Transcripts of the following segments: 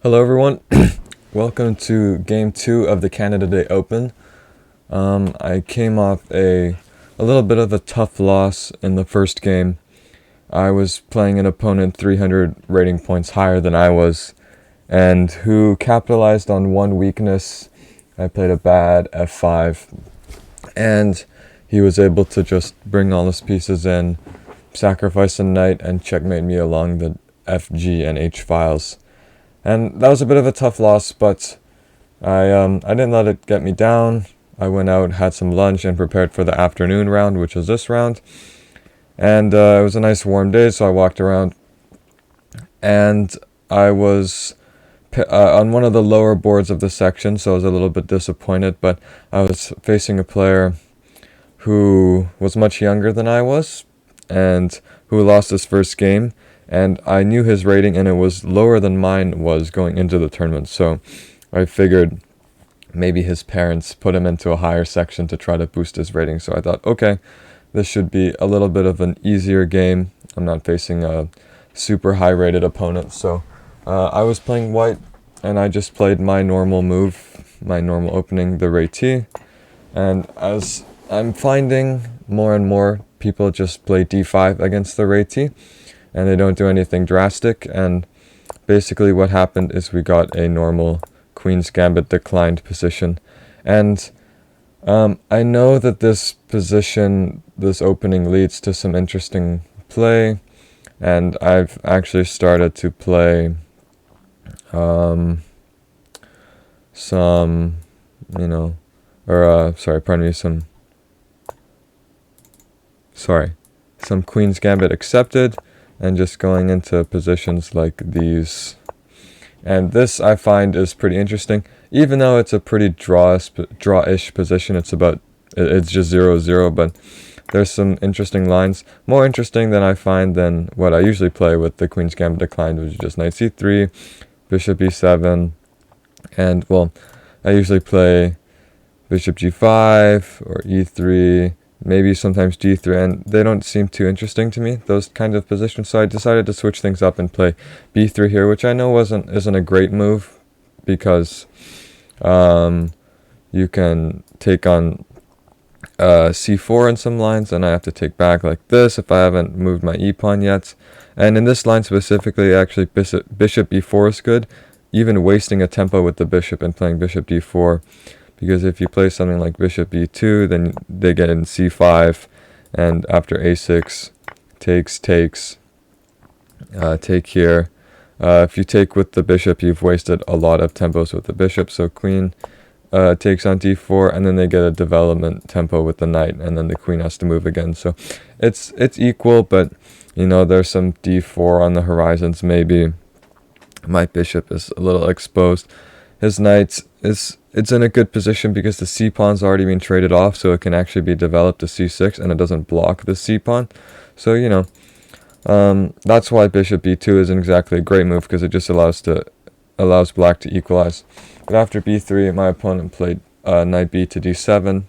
Hello everyone, welcome to Game 2 of the Canada Day Open. I came off a little bit of a tough loss in the first game. I was playing an opponent 300 rating points higher than I was, and who capitalized on one weakness. I played a bad f5, and he was able to just bring all his pieces in, sacrifice a knight, and checkmate me along the f, g, and h files. And that was a bit of a tough loss, but I didn't let it get me down. I went out, had some lunch, and prepared for the afternoon round, which was this round. And it was a nice warm day, so I walked around. And I was on one of the lower boards of the section, so I was a little bit disappointed. But I was facing a player who was much younger than I was, and who lost his first game. And I knew his rating, and it was lower than mine was going into the tournament. So I figured maybe his parents put him into a higher section to try to boost his rating. So I thought, okay, this should be a little bit of an easier game. I'm not facing a super high rated opponent. So I was playing white, and I just played my normal move, my normal opening, the Ré-T. And as I'm finding more and more people just play d5 against the Ré-T, and they don't do anything drastic. And basically what happened is we got a normal Queen's Gambit declined position. And I know that this position, this opening, leads to some interesting play. And I've actually started to play some Queen's Gambit accepted, and just going into positions like these. And this I find is pretty interesting, even though it's a pretty draw-ish position. It's just 0-0, but there's some interesting lines, more interesting than I find than what I usually play with the Queen's Gambit declined, which is just knight c3, bishop e7, and well, I usually play bishop g5 or e3, maybe sometimes d3, and they don't seem too interesting to me, those kind of positions. So I decided to switch things up and play b3 here, which I know isn't a great move, because you can take on c4 in some lines, and I have to take back like this if I haven't moved my e-pawn yet. And in this line specifically, actually bishop b4 is good, even wasting a tempo with the bishop and playing bishop d4. Because if you play something like bishop e2, then they get in c5, and after a6, takes, take here. If you take with the bishop, you've wasted a lot of tempos with the bishop, so queen takes on d4, and then they get a development tempo with the knight, and then the queen has to move again. So it's equal, but there's some d4 on the horizons. Maybe my bishop is a little exposed. His knight it's in a good position because the c-pawn's already been traded off, so it can actually be developed to c6, and it doesn't block the c-pawn. So that's why bishop b2 isn't exactly a great move, because it just allows black to equalize. But after b3, my opponent played knight b to d7,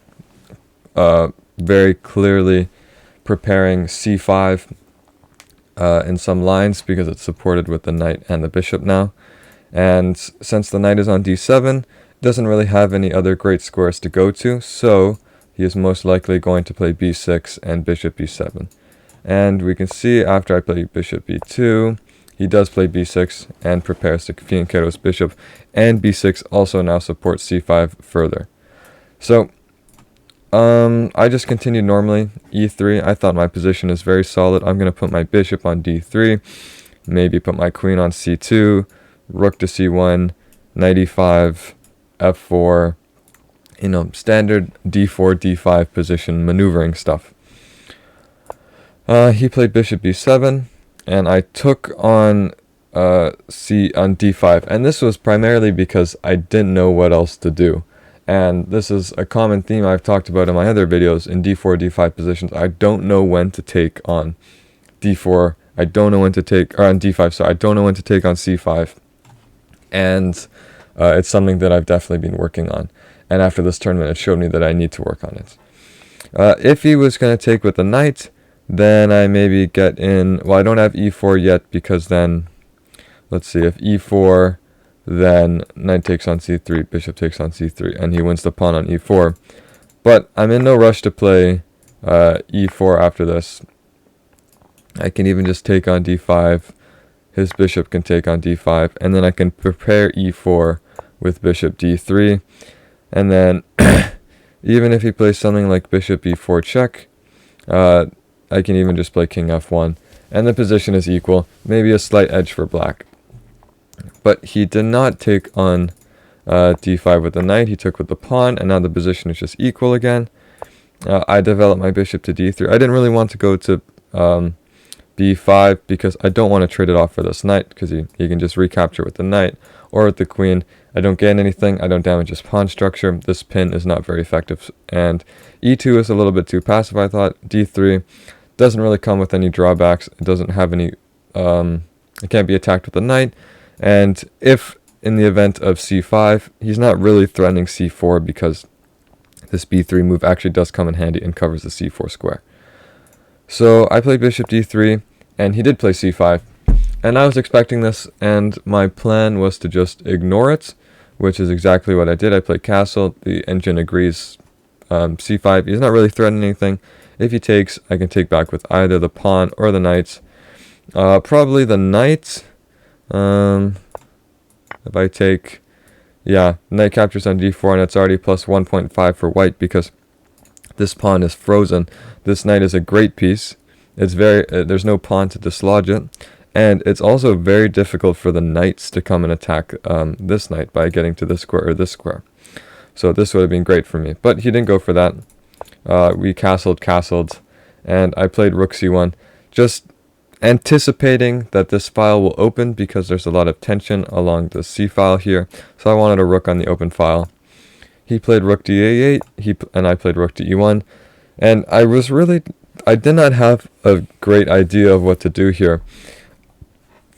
very clearly preparing c5 in some lines, because it's supported with the knight and the bishop now. And since the knight is on d7, doesn't really have any other great squares to go to, so he is most likely going to play b6 and bishop b7. And we can see after I play bishop b2, he does play b6 and prepares to fianchetto his bishop, and b6 also now supports c5 further. So I just continued normally. e3, I thought my position is very solid. I'm going to put my bishop on d3, maybe put my queen on c2, rook to c1, knight e5, f4, standard d4, d5 position maneuvering stuff. He played bishop b7, and I took on d5, and this was primarily because I didn't know what else to do. And this is a common theme I've talked about in my other videos. In d4, d5 positions, I don't know when to take on d4. I don't know when to take, or on d5, so I don't know when to take on c5. And it's something that I've definitely been working on. And after this tournament, it showed me that I need to work on it. If he was going to take with the knight, then I maybe get in, well, I don't have e4 yet, because then, let's see, if e4, then knight takes on c3, bishop takes on c3, and he wins the pawn on e4. But I'm in no rush to play e4 after this. I can even just take on d5. His bishop can take on d5, and then I can prepare e4 with bishop d3. And then even if he plays something like bishop e4 check, I can even just play king f1. And the position is equal, maybe a slight edge for black. But he did not take on d5 with the knight, he took with the pawn, and now the position is just equal again. I developed my bishop to d3. I didn't really want to go to b5 because I don't want to trade it off for this knight, because he can just recapture with the knight or with the queen. I don't gain anything, I don't damage his pawn structure. This pin is not very effective, and e2 is a little bit too passive, I thought. d3 doesn't really come with any drawbacks. It doesn't have any, it can't be attacked with the knight, and if in the event of c5, he's not really threatening c4 because this b3 move actually does come in handy and covers the c4 square. So I played bishop d3, and he did play c5. And I was expecting this, and my plan was to just ignore it, which is exactly what I did. I played castle, the engine agrees, c5. He's not really threatening anything. If he takes, I can take back with either the pawn or the knight. Probably the knight. If I take, yeah, knight captures on d4, and it's already plus 1.5 for white because this pawn is frozen. This knight is a great piece. It's very, there's no pawn to dislodge it. And it's also very difficult for the knights to come and attack this knight by getting to this square or this square. So this would have been great for me. But he didn't go for that. We castled, and I played rook c1, just anticipating that this file will open because there's a lot of tension along the c file here. So I wanted a rook on the open file. He played rook d8, and I played rook to e1. And I did not have a great idea of what to do here.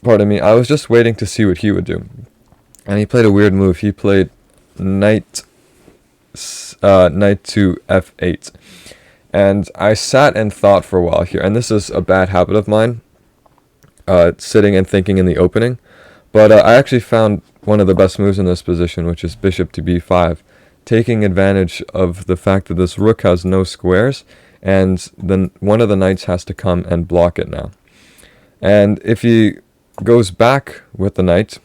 Pardon me, I was just waiting to see what he would do. And he played a weird move. He played knight to f8. And I sat and thought for a while here. And this is a bad habit of mine, sitting and thinking in the opening. But I actually found one of the best moves in this position, which is bishop to b5. Taking advantage of the fact that this rook has no squares, and then one of the knights has to come and block it now. And if he goes back with the knight,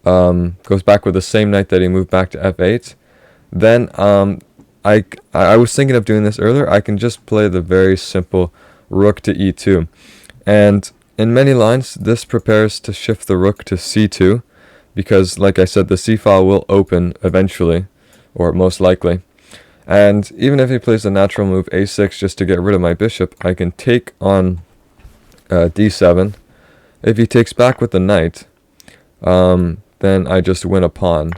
goes back with the same knight that he moved back to f8, then I was thinking of doing this earlier. I can just play the very simple rook to e2. And in many lines, this prepares to shift the rook to c2, because, like I said, the c file will open eventually, or most likely. And even if he plays the natural move a6 just to get rid of my bishop, I can take on d7. If he takes back with the knight, then I just win a pawn,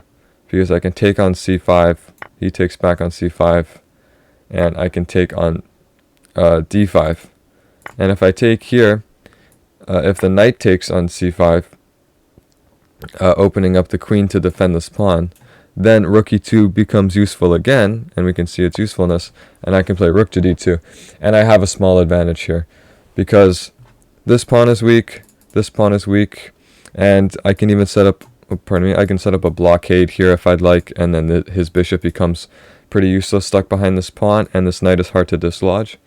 because I can take on c5, he takes back on c5, and I can take on d5. And if I take here, if the knight takes on c5, opening up the queen to defend this pawn, then rook e2 becomes useful again, and we can see its usefulness, and I can play rook to d2. And I have a small advantage here, because this pawn is weak, and I can even set up, I can set up a blockade here if I'd like, and then his bishop becomes pretty useless stuck behind this pawn, and this knight is hard to dislodge.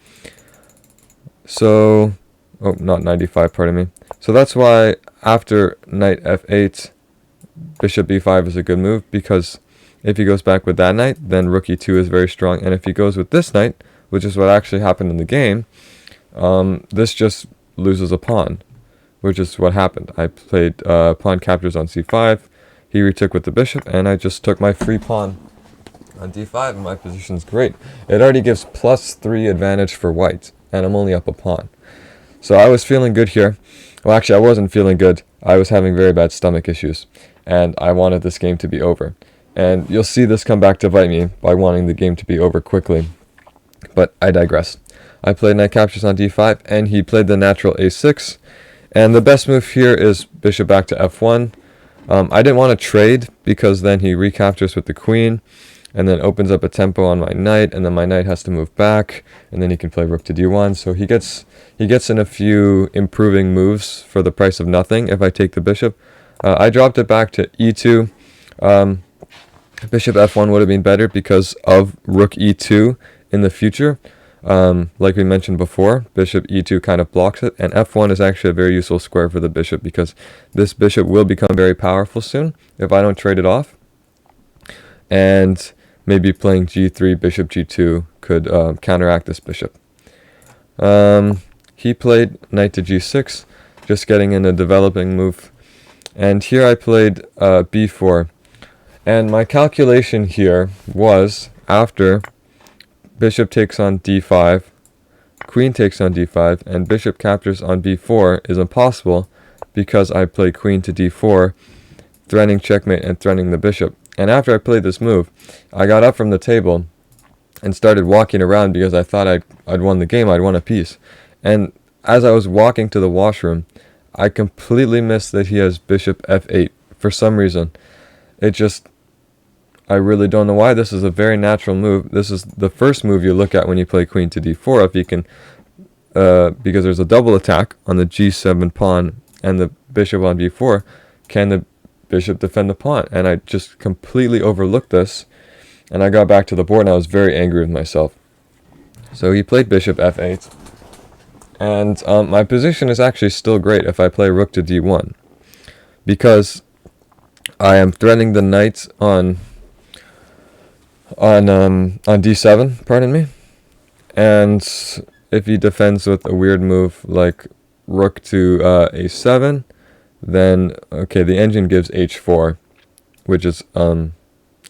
So, oh, not 95, pardon me. So that's why after knight f8, bishop b5 is a good move, because if he goes back with that knight, then rook e2 is very strong, and if he goes with this knight, which is what actually happened in the game, this just loses a pawn, which is what happened. I played pawn captures on c5, he retook with the bishop, and I just took my free pawn on d5, and my position's great. It already gives +3 advantage for white, and I'm only up a pawn. So I was feeling good here. Well, actually, I wasn't feeling good. I was having very bad stomach issues, and I wanted this game to be over. And you'll see this come back to bite me by wanting the game to be over quickly. But I digress. I played knight captures on d5, and he played the natural a6. And the best move here is bishop back to f1. I didn't want to trade, because then he recaptures with the queen, and then opens up a tempo on my knight, and then my knight has to move back, and then he can play rook to d1. So he gets in a few improving moves for the price of nothing if I take the bishop. I dropped it back to e2. Bishop f1 would have been better because of rook e2 in the future. Like we mentioned before, bishop e2 kind of blocks it, and f1 is actually a very useful square for the bishop because this bishop will become very powerful soon if I don't trade it off. And maybe playing g3, bishop g2 could counteract this bishop. He played knight to g6, just getting in a developing move. And here I played b4. And my calculation here was after bishop takes on d5, queen takes on d5, and bishop captures on b4 is impossible because I played queen to d4, threatening checkmate and threatening the bishop. And after I played this move, I got up from the table and started walking around because I thought I'd won the game, I'd won a piece. And as I was walking to the washroom, I completely missed that he has bishop f8 for some reason. I really don't know why. This is a very natural move. This is the first move you look at when you play queen to d4, if you can, because there's a double attack on the g7 pawn and the bishop on b4. Can the bishop defend the pawn? And I just completely overlooked this, and I got back to the board and I was very angry with myself. So he played bishop f8, and my position is actually still great if I play rook to d1, because I am threatening the knight on d7, pardon me, and if he defends with a weird move like rook to a7, then okay, the engine gives h4, which is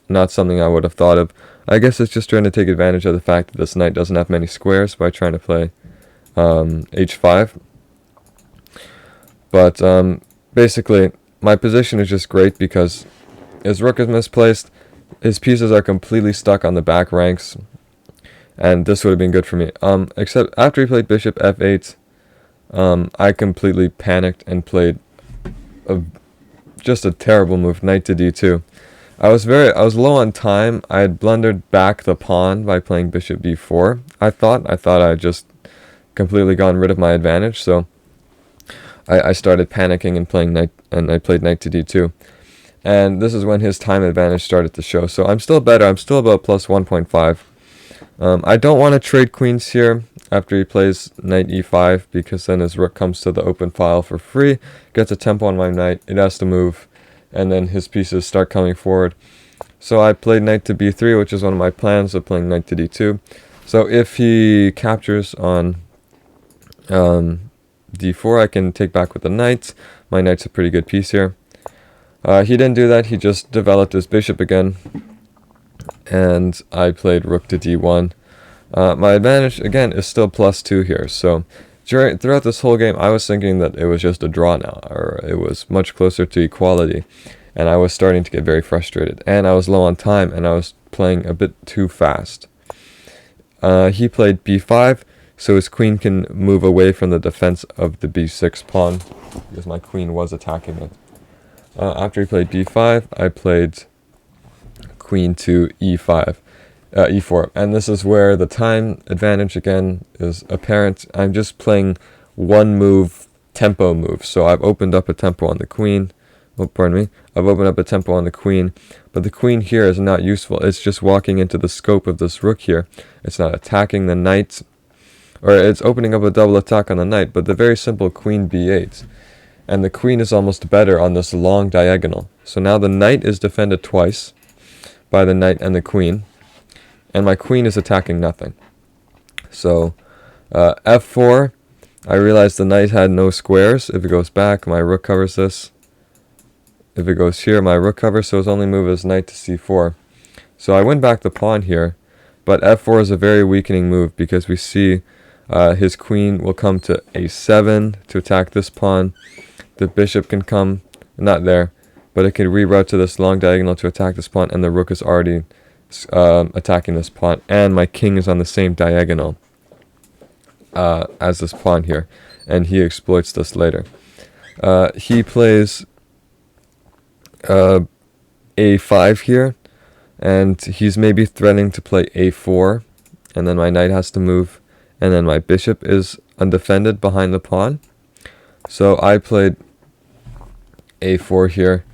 not something I would have thought of. I guess it's just trying to take advantage of the fact that this knight doesn't have many squares by trying to play h5. But basically, my position is just great because his rook is misplaced, his pieces are completely stuck on the back ranks, and this would have been good for me. Except after he played bishop f8, I completely panicked and played just a terrible move, knight to d2. I was low on time. I had blundered back the pawn by playing bishop b4. I thought I had just completely gotten rid of my advantage, so I started panicking and playing knight, and I played knight to d2. And this is when his time advantage started to show. So I'm still better. I'm still about plus 1.5. I don't want to trade queens here after he plays knight e5, because then his rook comes to the open file for free, gets a tempo on my knight, it has to move, and then his pieces start coming forward. So I played knight to b3, which is one of my plans of playing knight to d2. So if he captures on d4, I can take back with the knight. My knight's a pretty good piece here. He didn't do that. He just developed his bishop again, and I played rook to d1. My advantage, again, is still +2 here. So throughout this whole game, I was thinking that it was just a draw now, or it was much closer to equality, and I was starting to get very frustrated. And I was low on time, and I was playing a bit too fast. He played b5, so his queen can move away from the defense of the b6 pawn, because my queen was attacking it. After he played b5, I played queen to e5, e4, and this is where the time advantage again is apparent. I'm just playing one move, tempo move, so I've opened up a tempo on the queen. Oh, pardon me. I've opened up a tempo on the queen, but the queen here is not useful. It's just walking into the scope of this rook here. It's not attacking the knight, or it's opening up a double attack on the knight, but the very simple queen b8. And the queen is almost better on this long diagonal. So now the knight is defended twice by the knight and the queen, and my queen is attacking nothing. So f4, I realized the knight had no squares. If it goes back, my rook covers this. If it goes here, my rook covers, so his only move is knight to c4. So I win back the pawn here, but f4 is a very weakening move because we see his queen will come to a7 to attack this pawn. The bishop can come, not there, but it can reroute to this long diagonal to attack this pawn, and the rook is already attacking this pawn, and my king is on the same diagonal as this pawn here, and he exploits this later. He plays a5 here, and he's maybe threatening to play a4, and then my knight has to move, and then my bishop is undefended behind the pawn. So I played a4 here.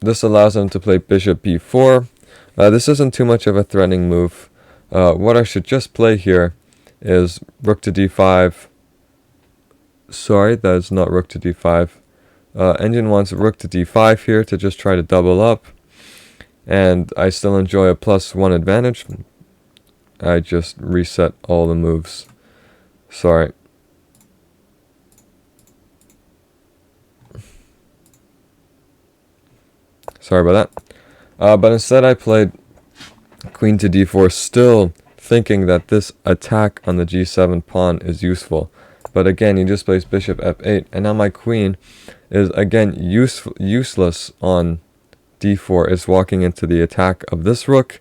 This allows him to play bishop b4. This isn't too much of a threatening move. What I should just play here is rook to d5. Sorry, that is not rook to d5. Engine wants rook to d5 here to just try to double up. And I still enjoy a +1 advantage. I just reset all the moves. Sorry. Sorry about that. But instead I played queen to d4, still thinking that this attack on the g7 pawn is useful. But again, he just plays bishop f8, and now my queen is again useless on d4. It's walking into the attack of this rook.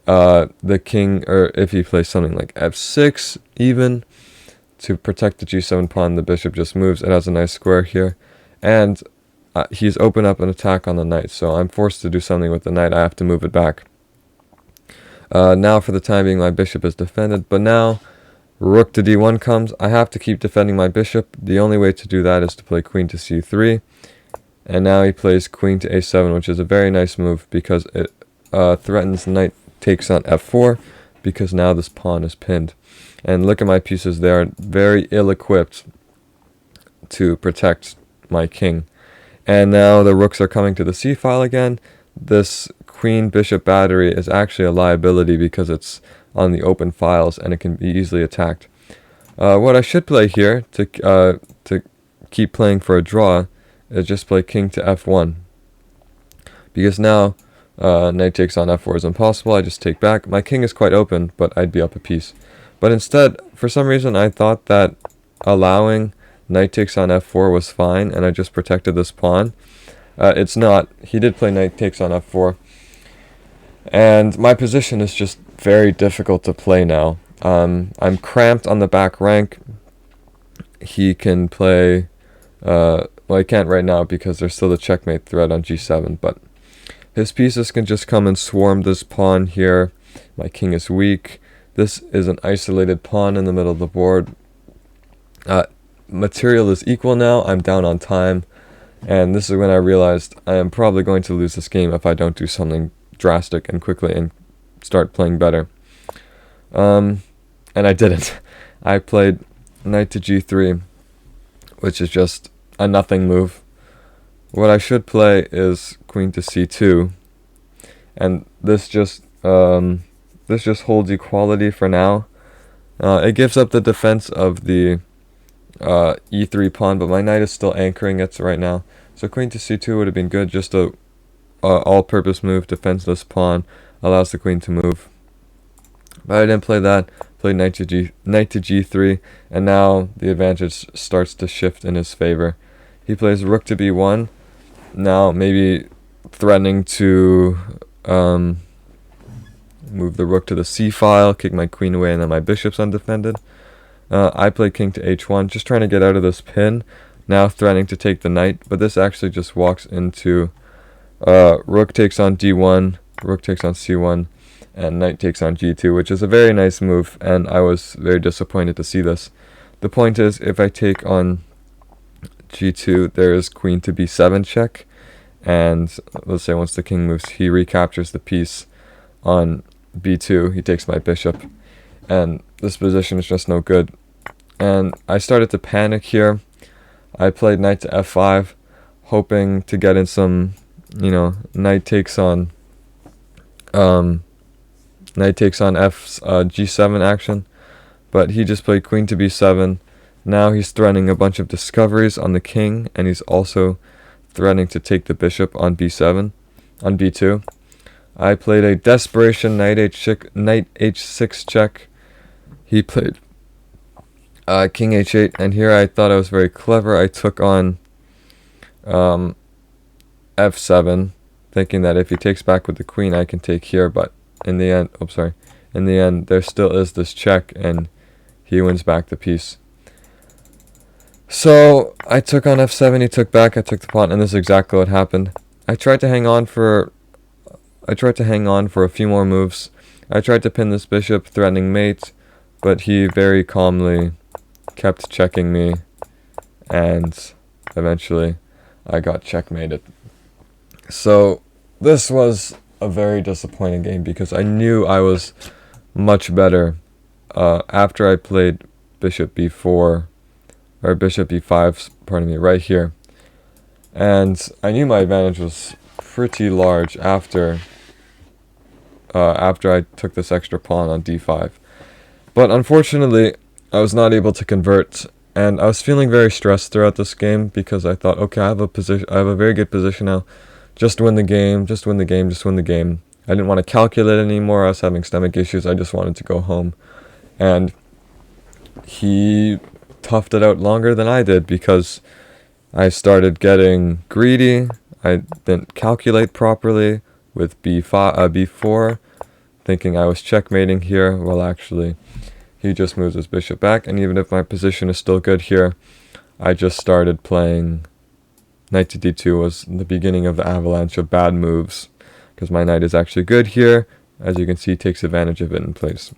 The king, or if he plays something like f6 even, to protect the g7 pawn, the bishop just moves. It has a nice square here. And he's opened up an attack on the knight, so I'm forced to do something with the knight. I have to move it back. Now for the time being, my bishop is defended, but now rook to d1 comes. I have to keep defending my bishop. The only way to do that is to play queen to c3. And now he plays queen to a7, which is a very nice move because it threatens knight takes on f4, because now this pawn is pinned. And look at my pieces, they are very ill-equipped to protect my king. And now the rooks are coming to the c-file again. This queen-bishop battery is actually a liability because it's on the open files and it can be easily attacked. What I should play here to keep playing for a draw is just play king to f1. Because now knight takes on f4 is impossible. I just take back. My king is quite open, but I'd be up a piece. But instead, for some reason, I thought that allowing knight takes on f4 was fine, and I just protected this pawn. It's not. He did play knight takes on f4. And my position is just very difficult to play now. I'm cramped on the back rank. He can play... well, I can't right now because there's still the checkmate threat on g7, but his pieces can just come and swarm this pawn here. My king is weak. This is an isolated pawn in the middle of the board. Material is equal now. I'm down on time. And this is when I realized I am probably going to lose this game if I don't do something drastic and quickly and start playing better. And I didn't. I played knight to g3, which is just a nothing move. What I should play is queen to c2. And this just holds equality for now. It gives up the defense of the e3 pawn, but my knight is still anchoring it right now. So queen to c2 would have been good, just a all-purpose move, defenseless pawn, allows the queen to move. But I didn't play that. Played knight to g3, and now the advantage starts to shift in his favor. He plays rook to b1, now maybe threatening to move the rook to the c-file, kick my queen away, and then my bishop's undefended. I play king to h1, just trying to get out of this pin, now threatening to take the knight, but this actually just walks into rook takes on d1, rook takes on c1, and knight takes on g2, which is a very nice move, and I was very disappointed to see this. The point is, if I take on g2, there is queen to b7 check, and let's say once the king moves, he recaptures the piece on b2, he takes my bishop, and this position is just no good. And I started to panic here. I played knight to f5, hoping to get in some, knight takes on g7 action, but he just played queen to b7. Now he's threatening a bunch of discoveries on the king, and he's also threatening to take the bishop on b7, on b2. I played a desperation knight h6 check. He played king h8, and here I thought I was very clever. I took on f7, thinking that if he takes back with the queen, I can take here, but in the end, there still is this check, and he wins back the piece. So I took on f7, he took back, I took the pawn, and this is exactly what happened. I tried to hang on for a few more moves. I tried to pin this bishop, threatening mate, but he very calmly kept checking me, and eventually I got checkmated. So this was a very disappointing game because I knew I was much better after I played bishop b4, or bishop b5, pardon me, right here. And I knew my advantage was pretty large after I took this extra pawn on d5. But unfortunately, I was not able to convert, and I was feeling very stressed throughout this game because I thought, okay, I have a very good position now. Just win the game, just win the game, just win the game. I didn't want to calculate anymore. I was having stomach issues. I just wanted to go home. And he toughed it out longer than I did because I started getting greedy. I didn't calculate properly with b4, thinking I was checkmating here. Well, actually, he just moves his bishop back, and even if my position is still good here, I just started playing knight to d2 was the beginning of the avalanche of bad moves, because my knight is actually good here. As you can see, he takes advantage of it and plays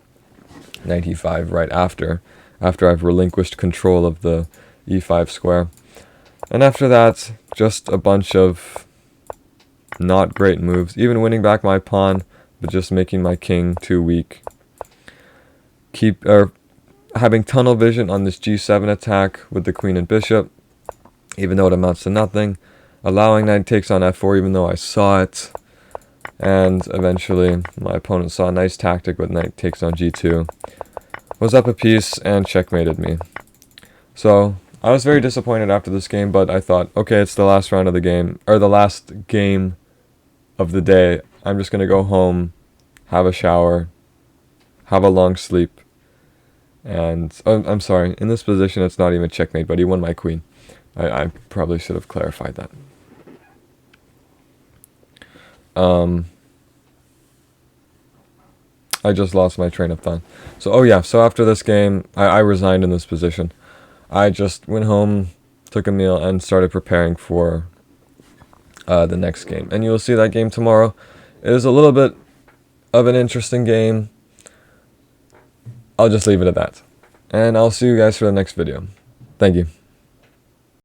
knight e5 right after I've relinquished control of the e5 square. And after that, just a bunch of not great moves, even winning back my pawn, but just making my king too weak. Having tunnel vision on this g7 attack with the queen and bishop, even though it amounts to nothing. Allowing knight takes on f4, even though I saw it. And eventually, my opponent saw a nice tactic with knight takes on g2. Was up a piece and checkmated me. So I was very disappointed after this game, but I thought, okay, it's the last round of the game, or the last game of the day. I'm just going to go home, have a shower, have a long sleep. And, I'm sorry, in this position it's not even checkmate, but he won my queen. I probably should have clarified that. I just lost my train of thought. So after this game, I resigned in this position. I just went home, took a meal, and started preparing for the next game. And you'll see that game tomorrow. It is a little bit of an interesting game. I'll just leave it at that. And I'll see you guys for the next video. Thank you.